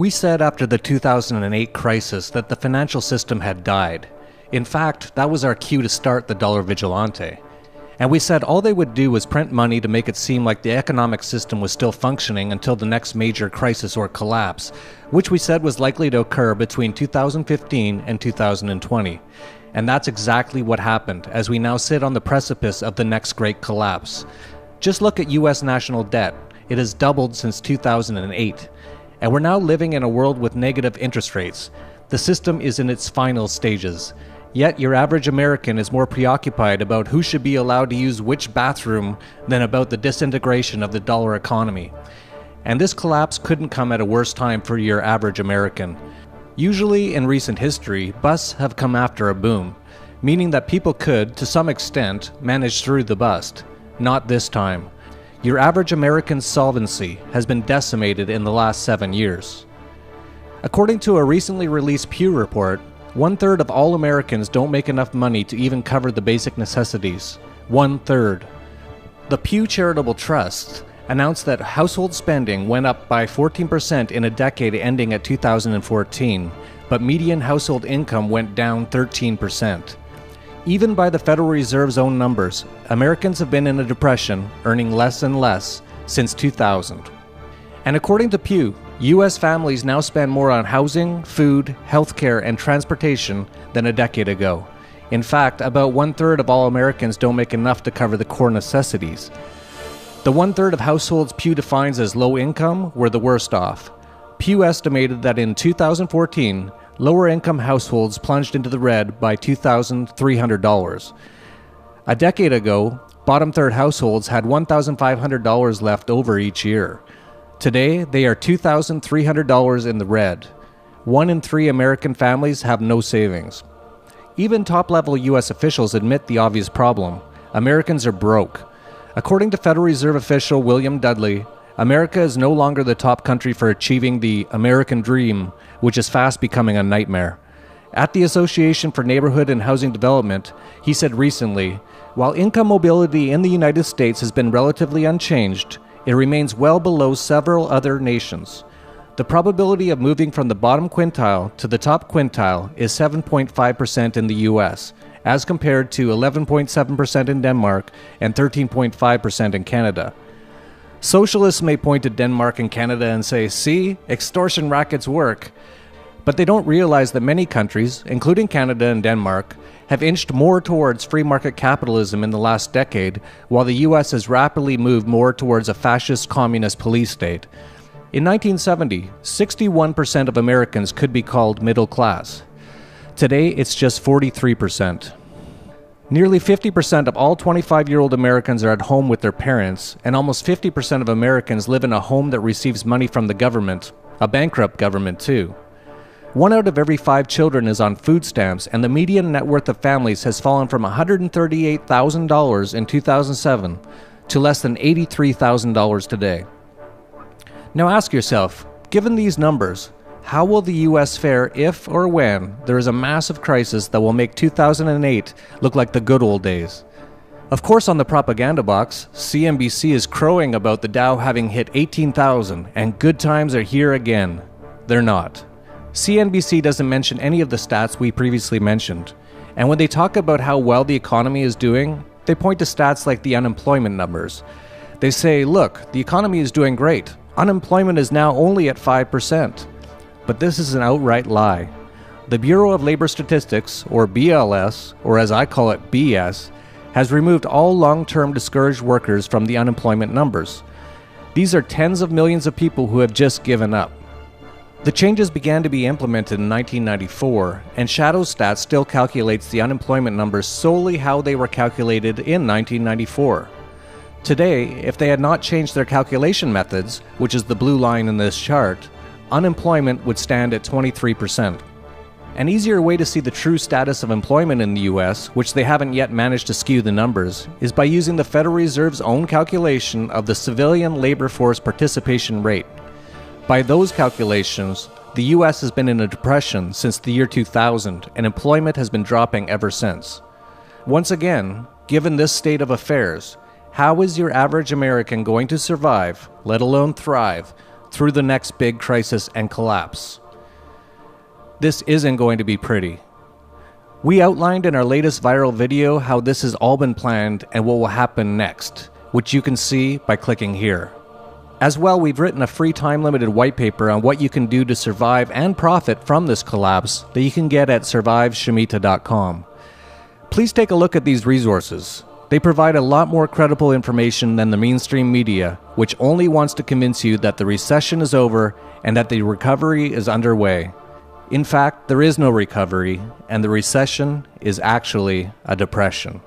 We said after the 2008 crisis that the financial system had died. In fact, that was our cue to start the dollar vigilante. And we said all they would do was print money to make it seem like the economic system was still functioning until the next major crisis or collapse, which we said was likely to occur between 2015 and 2020. And that's exactly what happened, as we now sit on the precipice of the next great collapse. Just look at US national debt. It has doubled since 2008. And we're now living in a world with negative interest rates. The system is in its final stages. Yet your average American is more preoccupied about who should be allowed to use which bathroom than about the disintegration of the dollar economy. And this collapse couldn't come at a worse time for your average American. Usually in recent history, busts have come after a boom, meaning that people could, to some extent, manage through the bust. Not this time. Your average American's solvency has been decimated in the last 7 years. According to a recently released Pew report, 1/3 of all Americans don't make enough money to even cover the basic necessities. 1/3. The Pew Charitable Trust announced that household spending went up by 14% in a decade ending at 2014, but median household income went down 13%. Even by the Federal Reserve's own numbers, Americans have been in a depression, earning less and less, since 2000. And according to Pew, U.S. families now spend more on housing, food, healthcare, and transportation than a decade ago. In fact, about 1/3 of all Americans don't make enough to cover the core necessities. The 1/3 of households Pew defines as low income were the worst off. Pew estimated that in 2014, lower income households plunged into the red by $2,300. A decade ago, bottom third households had $1,500 left over each year. Today, they are $2,300 in the red. 1 in 3 American families have no savings. Even top-level U.S. officials admit the obvious problem. Americans are broke. According to Federal Reserve official William Dudley, America is no longer the top country for achieving the American dream, which is fast becoming a nightmare. At the Association for Neighborhood and Housing Development, he said recently, while income mobility in the United States has been relatively unchanged, it remains well below several other nations. The probability of moving from the bottom quintile to the top quintile is 7.5% in the US, as compared to 11.7% in Denmark and 13.5% in Canada. Socialists may point to Denmark and Canada and say, see, extortion rackets work. But they don't realize that many countries, including Canada and Denmark, have inched more towards free market capitalism in the last decade, while the US has rapidly moved more towards a fascist communist police state. In 1970, 61% of Americans could be called middle class. Today, it's just 43%. Nearly 50% of all 25-year-old Americans are at home with their parents, and almost 50% of Americans live in a home that receives money from the government, a bankrupt government too. 1 out of every 5 children is on food stamps, and the median net worth of families has fallen from $138,000 in 2007 to less than $83,000 today. Now ask yourself, given these numbers, how will the U.S. fare if or when there is a massive crisis that will make 2008 look like the good old days? Of course, on the propaganda box, CNBC is crowing about the Dow having hit 18,000 and good times are here again. They're not. CNBC doesn't mention any of the stats we previously mentioned. And when they talk about how well the economy is doing, they point to stats like the unemployment numbers. They say, look, the economy is doing great. Unemployment is now only at 5%. But this is an outright lie. The Bureau of Labor Statistics, or BLS, or as I call it, BS, has removed all long-term discouraged workers from the unemployment numbers. These are tens of millions of people who have just given up. The changes began to be implemented in 1994, and Shadow Stats still calculates the unemployment numbers solely how they were calculated in 1994. Today, if they had not changed their calculation methods, which is the blue line in this chart, unemployment would stand at 23%. An easier way to see the true status of employment in the US, which they haven't yet managed to skew the numbers, is by using the Federal Reserve's own calculation of the civilian labor force participation rate. By those calculations, the US has been in a depression since the year 2000, and employment has been dropping ever since. Once again, given this state of affairs, how is your average American going to survive, let alone thrive, through the next big crisis and collapse. This isn't going to be pretty. We outlined in our latest viral video how this has all been planned and what will happen next, which you can see by clicking here. As well, we've written a free time-limited white paper on what you can do to survive and profit from this collapse that you can get at surviveshemitah.com. Please take a look at these resources. They provide a lot more credible information than the mainstream media, which only wants to convince you that the recession is over and that the recovery is underway. In fact, there is no recovery, and the recession is actually a depression.